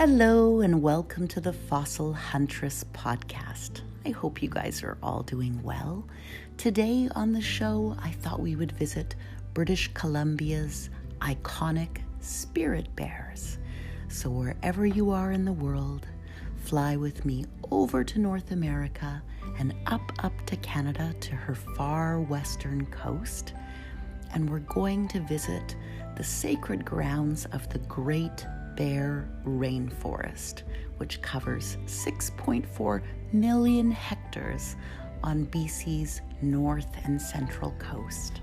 Hello and welcome to the Fossil Huntress podcast. I hope you guys are all doing well. Today on the show, I thought we would visit British Columbia's iconic spirit bears. So wherever you are in the world, fly with me over to North America and up to Canada to her far western coast. And we're going to visit the sacred grounds of the Great Bear Rainforest, which covers 6.4 million hectares on BC's north and central coast.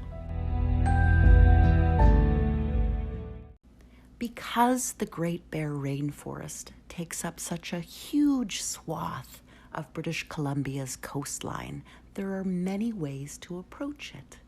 Because the Great Bear Rainforest takes up such a huge swath of British Columbia's coastline, there are many ways to approach it.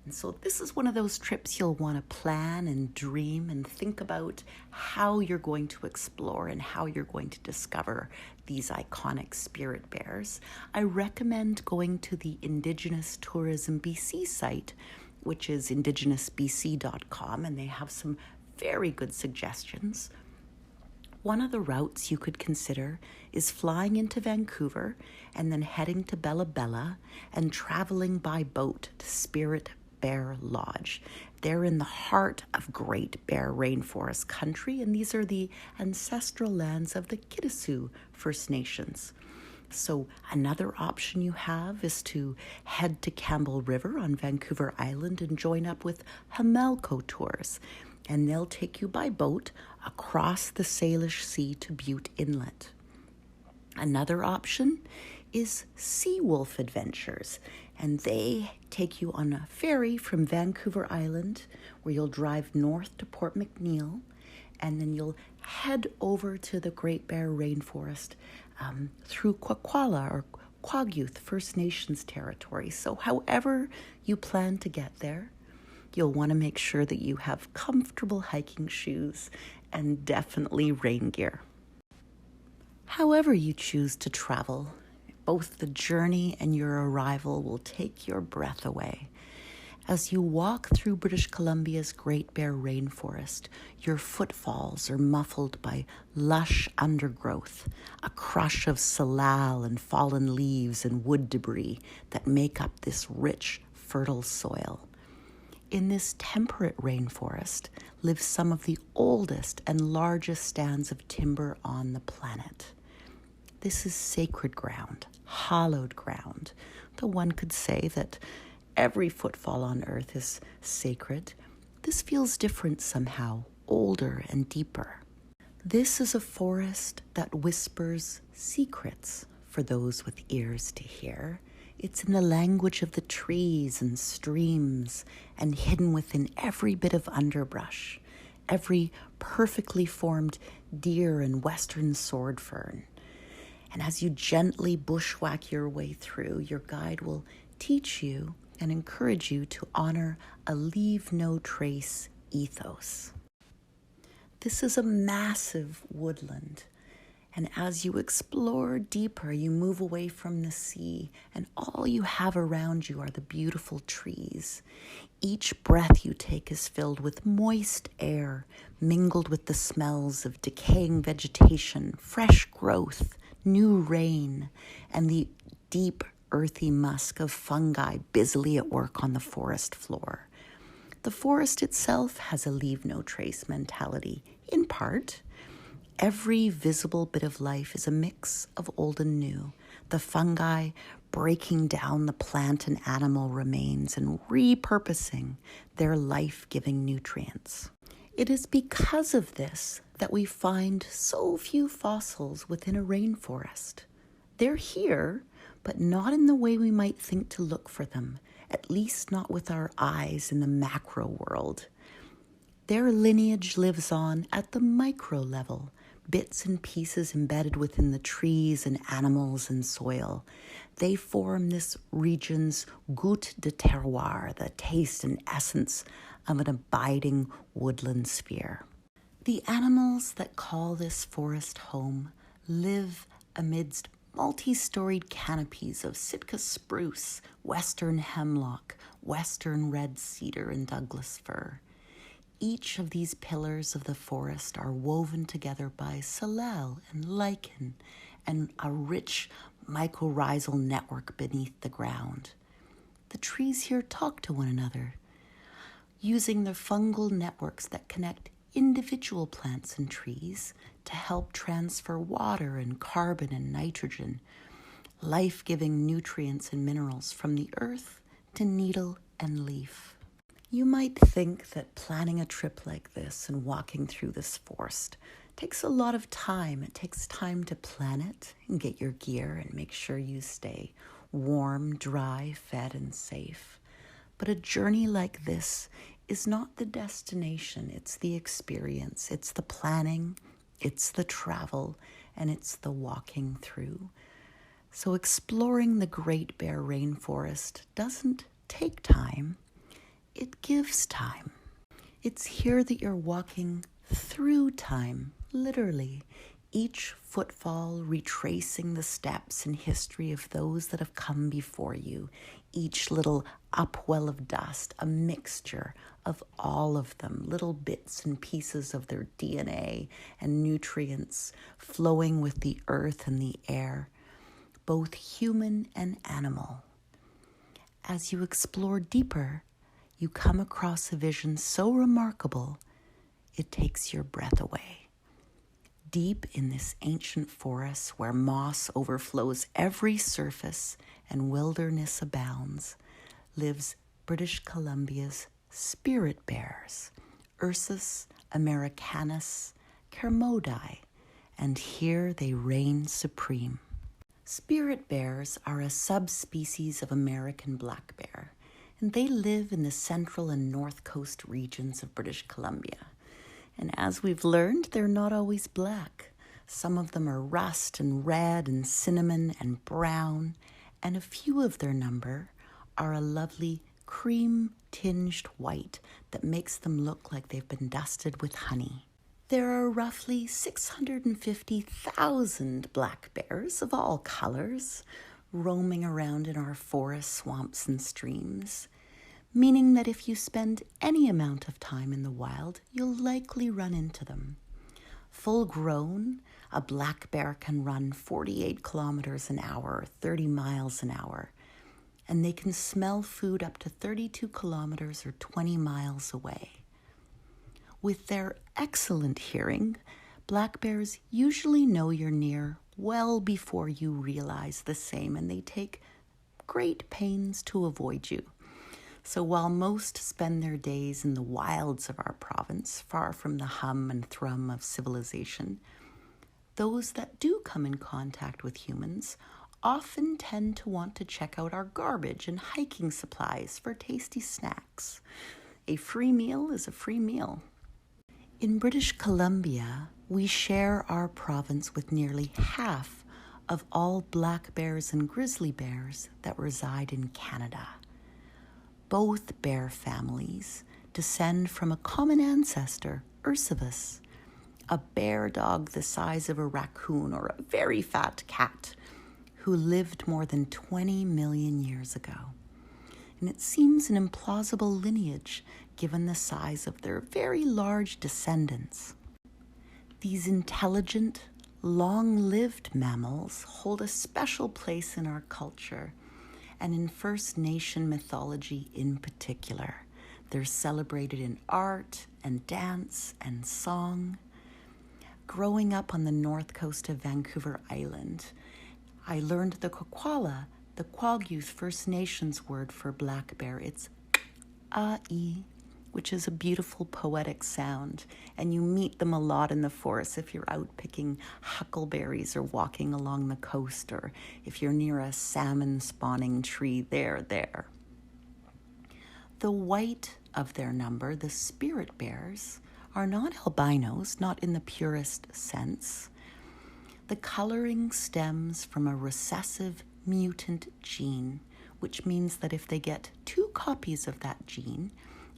And so this is one of those trips you'll want to plan and dream and think about how you're going to explore and how you're going to discover these iconic spirit bears. I recommend going to the Indigenous Tourism BC site, which is indigenousbc.com, and they have some very good suggestions. One of the routes you could consider is flying into Vancouver and then heading to Bella Bella and traveling by boat to Spirit Bear Lodge. They're in the heart of Great Bear Rainforest country, and these are the ancestral lands of the Kitasoo First Nations. So another option you have is to head to Campbell River on Vancouver Island and join up with Hamelco Tours, and they'll take you by boat across the Salish Sea to Butte Inlet. Another option is Sea Wolf Adventures, and they take you on a ferry from Vancouver Island, where you'll drive north to Port McNeill, and then you'll head over to the Great Bear Rainforest through Kwakwala or Kwagyuth First Nations territory. So however you plan to get there, you'll want to make sure that you have comfortable hiking shoes and definitely rain gear. However you choose to travel, both the journey and your arrival will take your breath away. As you walk through British Columbia's Great Bear Rainforest, your footfalls are muffled by lush undergrowth, a crush of salal and fallen leaves and wood debris that make up this rich, fertile soil. In this temperate rainforest live some of the oldest and largest stands of timber on the planet. This is sacred ground, hallowed ground, though one could say that every footfall on earth is sacred. This feels different somehow, older and deeper. This is a forest that whispers secrets for those with ears to hear. It's in the language of the trees and streams and hidden within every bit of underbrush, every perfectly formed deer and western sword fern. And as you gently bushwhack your way through, your guide will teach you and encourage you to honor a leave no trace ethos. This is a massive woodland, and as you explore deeper, you move away from the sea, and all you have around you are the beautiful trees. Each breath you take is filled with moist air, mingled with the smells of decaying vegetation, fresh growth, new rain, and the deep earthy musk of fungi busily at work on the forest floor. The forest itself has a leave no trace mentality, in part. Every visible bit of life is a mix of old and new, the fungi breaking down the plant and animal remains and repurposing their life-giving nutrients. It is because of this that we find so few fossils within a rainforest. They're here, but not in the way we might think to look for them, at least not with our eyes in the macro world. Their lineage lives on at the micro level, bits and pieces embedded within the trees and animals and soil. They form this region's goût de terroir, the taste and essence of an abiding woodland sphere. The animals that call this forest home live amidst multi-storied canopies of Sitka spruce, western hemlock, western red cedar, and Douglas fir. Each of these pillars of the forest are woven together by salal and lichen and a rich mycorrhizal network beneath the ground. The trees here talk to one another, using the fungal networks that connect individual plants and trees to help transfer water and carbon and nitrogen, life-giving nutrients and minerals from the earth to needle and leaf. You might think that planning a trip like this and walking through this forest takes a lot of time. It takes time to plan it and get your gear and make sure you stay warm, dry, fed, and safe. But a journey like this is not the destination. It's the experience. It's the planning. It's the travel. And it's the walking through. So exploring the Great Bear Rainforest doesn't take time. It gives time. It's here that you're walking through time, literally. Each footfall retracing the steps and history of those that have come before you. Each little upwell of dust, a mixture of all of them, little bits and pieces of their DNA and nutrients flowing with the earth and the air, both human and animal. As you explore deeper, you come across a vision so remarkable, it takes your breath away. Deep in this ancient forest where moss overflows every surface and wilderness abounds, lives British Columbia's spirit bears, Ursus americanus kermodi, and here they reign supreme. Spirit bears are a subspecies of American black bear, and they live in the central and north coast regions of British Columbia. And as we've learned, they're not always black. Some of them are rust and red and cinnamon and brown, and a few of their number are a lovely cream-tinged white that makes them look like they've been dusted with honey. There are roughly 650,000 black bears of all colors roaming around in our forests, swamps, and streams, meaning that if you spend any amount of time in the wild, you'll likely run into them. Full grown, a black bear can run 48 kilometers an hour, 30 miles an hour, and they can smell food up to 32 kilometers or 20 miles away. With their excellent hearing, black bears usually know you're near well before you realize the same, and they take great pains to avoid you. So while most spend their days in the wilds of our province, far from the hum and thrum of civilization, those that do come in contact with humans often tend to want to check out our garbage and hiking supplies for tasty snacks. A free meal is a free meal. In British Columbia, we share our province with nearly half of all black bears and grizzly bears that reside in Canada. Both bear families descend from a common ancestor, Ursus, a bear dog the size of a raccoon or a very fat cat who lived more than 20 million years ago. And it seems an implausible lineage given the size of their very large descendants. These intelligent, long-lived mammals hold a special place in our culture, and in First Nation mythology in particular. They're celebrated in art and dance and song. Growing up on the north coast of Vancouver Island, I learned the Kwakwala, the Kwagyuth First Nations word for black bear. It's a-e, which is a beautiful poetic sound, and you meet them a lot in the forest if you're out picking huckleberries or walking along the coast, or if you're near a salmon spawning tree, they're there. The white of their number, the spirit bears, are not albinos, not in the purest sense. The coloring stems from a recessive mutant gene, which means that if they get 2 copies of that gene,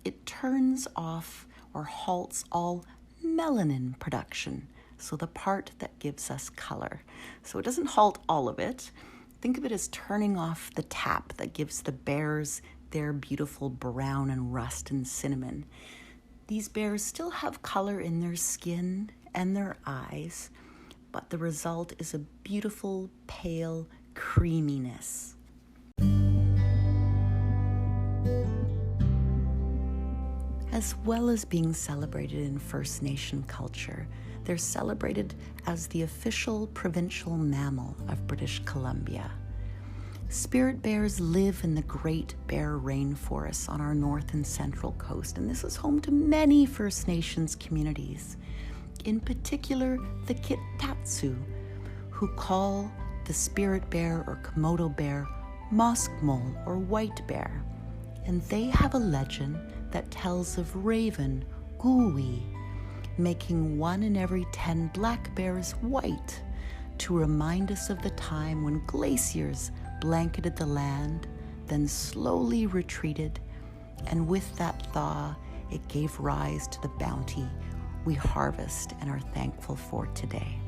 it turns off or halts all melanin production, so the part that gives us color. So it doesn't halt all of it. Think of it as turning off the tap that gives the bears their beautiful brown and rust and cinnamon. These bears still have color in their skin and their eyes, but the result is a beautiful, pale creaminess. As well as being celebrated in First Nation culture, they're celebrated as the official provincial mammal of British Columbia. Spirit bears live in the Great Bear Rainforests on our north and central coast, and this is home to many First Nations communities, in particular the Kitatsu, who call the spirit bear or Komodo bear musk mole or white bear, and they have a legend that tells of Raven, Gooey, making 1 in every 10 black bears white to remind us of the time when glaciers blanketed the land, then slowly retreated, and with that thaw, it gave rise to the bounty we harvest and are thankful for today.